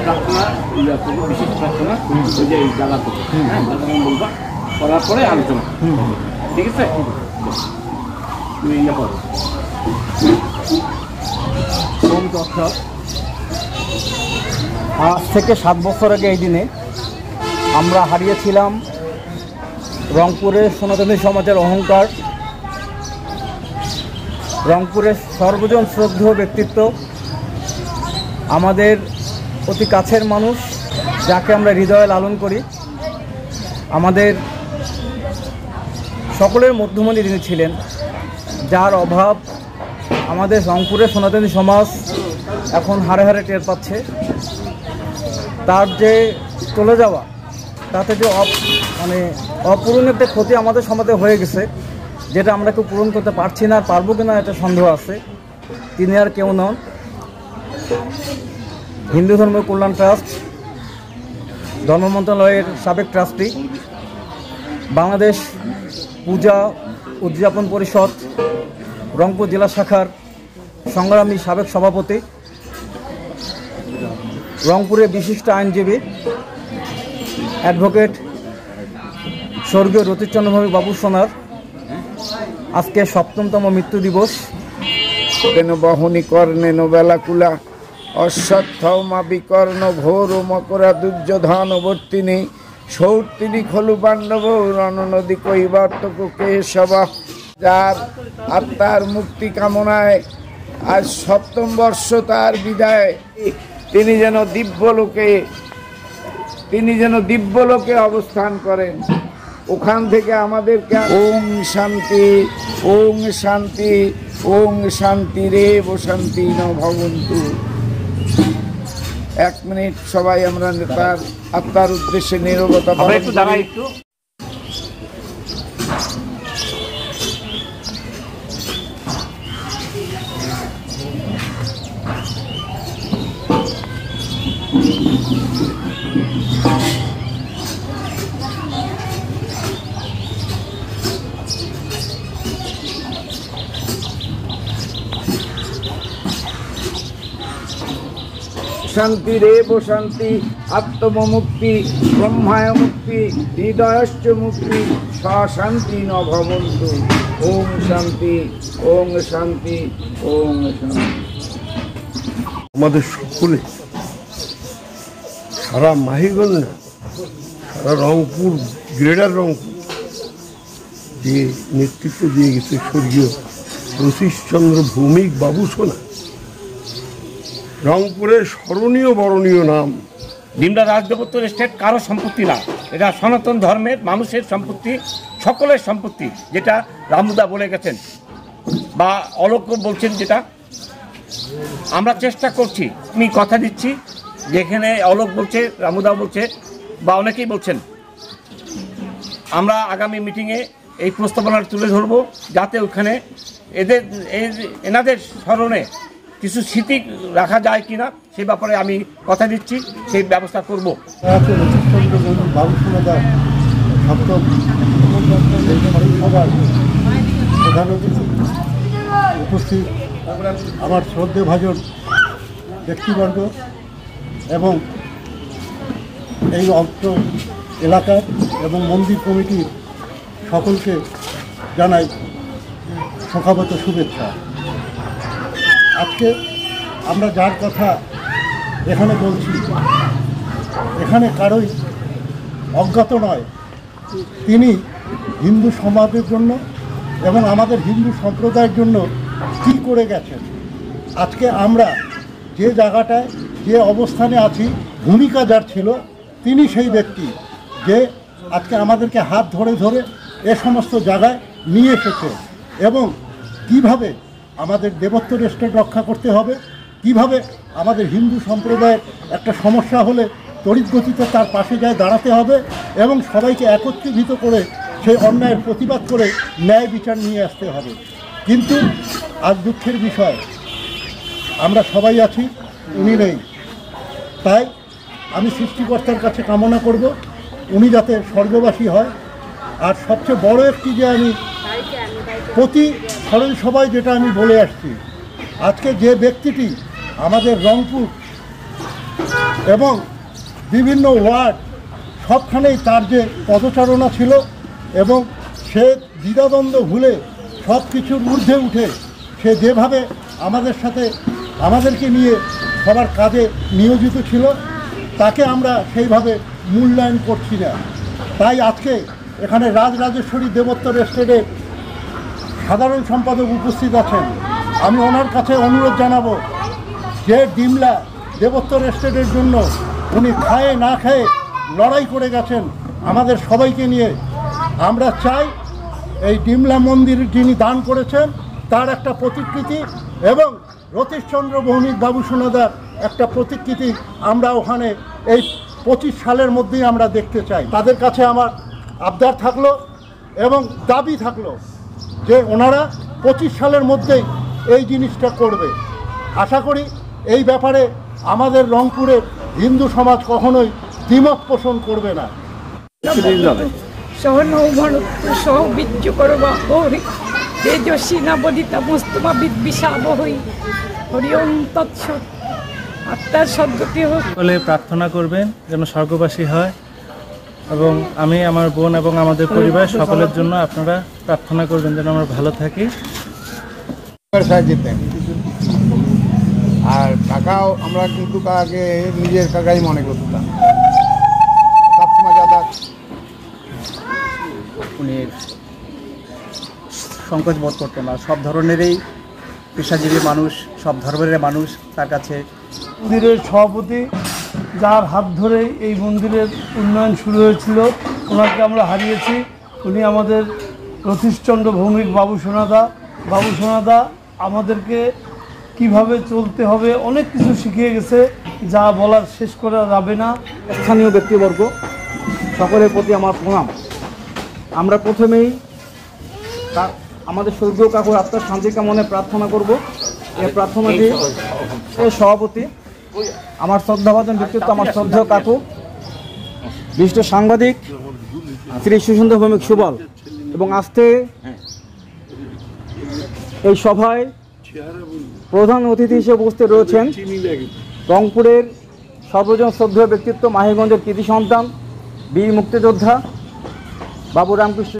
প্রার্থনা বিশেষ প্রার্থনা ওই যে জায়গা থেকে হ্যাঁ বলবা করার পরে আলোচনা ঠিক আছে তুমি ইয়ে করো আজ থেকে 7 বছর আগে এই দিনে আমরা হারিয়েছিলাম রংপুরের সনাতনী সমাজের অহংকার, রংপুরের সর্বজন শ্রদ্ধেয় ব্যক্তিত্ব, আমাদের অতি কাছের মানুষ যাকে আমরা হৃদয়ে লালন করি, আমাদের সকলের মধ্যমণি যিনি ছিলেন, যার অভাব আমাদের রংপুরের সনাতনী সমাজ এখন হারে হারে টের পাচ্ছে। তার যে চলে যাওয়া তাতে যে অপূরণীয় একটা ক্ষতি আমাদের সমাজে হয়ে গেছে, যেটা আমরা কেউ পূরণ করতে পারছি না, পারবো কিনা এটা সন্দেহ আছে। তিনি আর কেউ নন, হিন্দু ধর্ম কল্যাণ ট্রাস্ট, ধর্ম মন্ত্রণালয়ের সাবেক ট্রাস্টি, বাংলাদেশ পূজা উদযাপন পরিষদ রংপুর জেলা শাখার সংগ্রামী সাবেক সভাপতি, রংপুরের বিশিষ্ট আইনজীবী অ্যাডভোকেট স্বর্গীয় রতিশচন্দ্র ভৌমিক বাবু সোনার আজকে 7তম মৃত্যু দিবস। কেন বহনী কর্ণে নোবেলাকুলা অশ্বত্থমা বিকর্ণ ঘোর মকরা দুর্যোধনবর্তিনী সৌর্তিনী খলু পাণ্ডব রণনদী কৈবর্তক কেশব, যার আত্মার মুক্তি কামনায় আজ 7ম বর্ষ তার বিদায়। তিনি যেন দিব্যলোকে অবস্থান করেন। ওখান থেকে আমাদেরকে ওং শান্তি ওং শান্তি ওং শান্তি রেব শান্তি ন ভবন্তু। 1 মিনিট সবাই আমরা তার আত্মার উদ্দেশ্যে নীরবতা পালন করি। শান্তি রেব শান্তি আত্মমুক্তি ব্রহ্মায় মুক্তি হৃদয়শ্চ মুক্তি শান্তি ন ভবন্তু। ওম শান্তি ওং শান্তি ওং শান্তি। আমাদের সকলে সারা মাহিগঞ্জ, সারা রংপুর, গ্রেটার রংপুর যে নেতৃত্ব দিয়ে গেছে স্বর্গীয় রতিশচন্দ্র ভৌমিক বাবু সোনা, রংপুরের স্মরণীয় বরণীয় নাম। ডিমরা রাজদেবত্ব এস্টেট কারো সম্পত্তি না, এটা সনাতন ধর্মের মানুষের সম্পত্তি, সকলের সম্পত্তি, যেটা রামুদা বলে গেছেন বা অলোক বলছেন, যেটা আমরা চেষ্টা করছি। আমি কথা দিচ্ছি, যেখানে অলোক বলছে, রামুদা বলছে বা অনেকেই বলছেন, আমরা আগামী মিটিংয়ে এই প্রস্তাবনা তুলে ধরব, যাতে ওখানে এনাদের স্মরণে কিছু স্মৃতি রাখা যায় কিনা সেই ব্যাপারে আমি কথা দিচ্ছি, সেই ব্যবস্থা করব। উপস্থিত আমার শ্রদ্ধেভাজন ব্যক্তিবর্গ এবং এই অত্র এলাকার এবং মন্দির কমিটির সকলকে জানাই শোকাবত শুভেচ্ছা। আজকে আমরা যার কথা এখানে বলছি, এখানে কারোই অজ্ঞাত নয়। তিনি হিন্দু সমাজের জন্য এবং আমাদের হিন্দু সম্প্রদায়ের জন্য কী করে গেছেন। আজকে আমরা যে জায়গাটায় যে অবস্থানে আছি, ভূমিকা যার ছিল, তিনি সেই ব্যক্তি যে আজকে আমাদেরকে হাত ধরে ধরে এ সমস্ত জায়গায় নিয়ে এসেছে এবং কিভাবে আমাদের দেবত্ব রেস্টেট রক্ষা করতে হবে, কিভাবে আমাদের হিন্দু সম্প্রদায়ের একটা সমস্যা হলে তড়িৎ গতিতে তার পাশে যায় দাঁড়াতে হবে এবং সবাইকে একত্রিত করে সেই অন্যায়ের প্রতিবাদ করে ন্যায় বিচার নিয়ে আসতে হবে। কিন্তু আজ দুঃখের বিষয়, আমরা সবাই আছি, উনি নেই। তাই আমি সৃষ্টিকর্তার কাছে কামনা করব উনি যাতে স্বর্গবাসী হয়। আর সবচেয়ে বড় একটি যে আমি প্রতি স্মরণ সভায় যেটা আমি বলে আসছি, আজকে যে ব্যক্তিটি আমাদের রংপুর এবং বিভিন্ন ওয়ার্ড সবখানেই তার যে পদচারণা ছিল এবং সে দ্বিধাদ্বন্দ্ব ভুলে সব কিছুর ঊর্ধ্বে উঠে সে যেভাবে আমাদের সাথে আমাদেরকে নিয়ে সবার কাজে নিয়োজিত ছিল তাকে আমরা সেইভাবে মূল্যায়ন করছি না। তাই আজকে এখানে রাজরাজেশ্বরী দেবোত্তর এস্টেটের সাধারণ সম্পাদক উপস্থিত আছেন। আমি ওনার কাছে অনুরোধ জানাবো যে ডিমলা দেবোত্তর এস্টেটের জন্য উনি খায়ে না খেয়ে লড়াই করে গেছেন আমাদের সবাইকে নিয়ে। আমরা চাই এই ডিমলা মন্দির যিনি দান করেছেন তার একটা প্রতিকৃতি এবং রতীশচন্দ্র ভৌমিক বাবু সোনাদার একটা প্রতিকৃতি আমরা ওখানে এই 25 সালের মধ্যেই আমরা দেখতে চাই। তাদের কাছে আমার আবদার থাকলো এবং দাবি থাকলো যে ওনারা 25 সালের মধ্যেই এই জিনিসটা করবে। আশা করি এই ব্যাপারে আমাদের রংপুরের হিন্দু সমাজ কখনোই দ্বিমত পোষণ করবে না। সহ নৌভণত্ব সহ বীর্য করবা হরি তেজস্বী নবদিতা মুস্তমা বিদ্বিষা বহই হরি ওম তৎসৎ। আত্মার সদ্গতি হোক বলে প্রার্থনা করবেন যেন স্বর্গবাসী হয়, এবং আমি আমার বোন এবং আমাদের পরিবার সকলের জন্য আপনারা প্রার্থনা করবেন যেন আমরা ভালো থাকি। আর কাকাও আমরা কিন্তু কাকাকে নিজের কাকাই মনে করতাম সবসময় যাতায়াত। উনি সংকোচ বোধ করতেন না, সব ধরনেরই পেশাজীবী মানুষ, সব ধর্মের মানুষ তার কাছে। মন্দিরের সভাপতি যার হাত ধরে এই মন্দিরের উন্নয়ন শুরু হয়েছিল, ওনাকে আমরা হারিয়েছি। উনি আমাদের রতীশচন্দ্র ভৌমিক বাবু সোনাদা আমাদেরকে কিভাবে চলতে হবে অনেক কিছু শিখিয়ে গেছে, যা বলার শেষ করা যাবে না। স্থানীয় ব্যক্তিবর্গ সকলের প্রতি আমার প্রণাম। আমরা প্রথমেই আমাদের স্বর্গীয় কাকুর আত্মার শান্তি কামনে প্রার্থনা করব। এই প্রার্থনাটি এর সভাপতি আমার শ্রদ্ধাভাজন ব্যক্তিত্ব আমার শ্রদ্ধেয় কাকু বিশিষ্ট সাংবাদিক শ্রী সুসুন্দর ভৌমিক সুবল, এবং আজকে এই সভায় প্রধান অতিথি হিসেবে উপস্থিত রয়েছেন রংপুরের সর্বজন শ্রদ্ধেয় ব্যক্তিত্ব, মাহিগঞ্জের কৃতি সন্তান, বীর মুক্তিযোদ্ধা বাবু রামকৃষ্ণ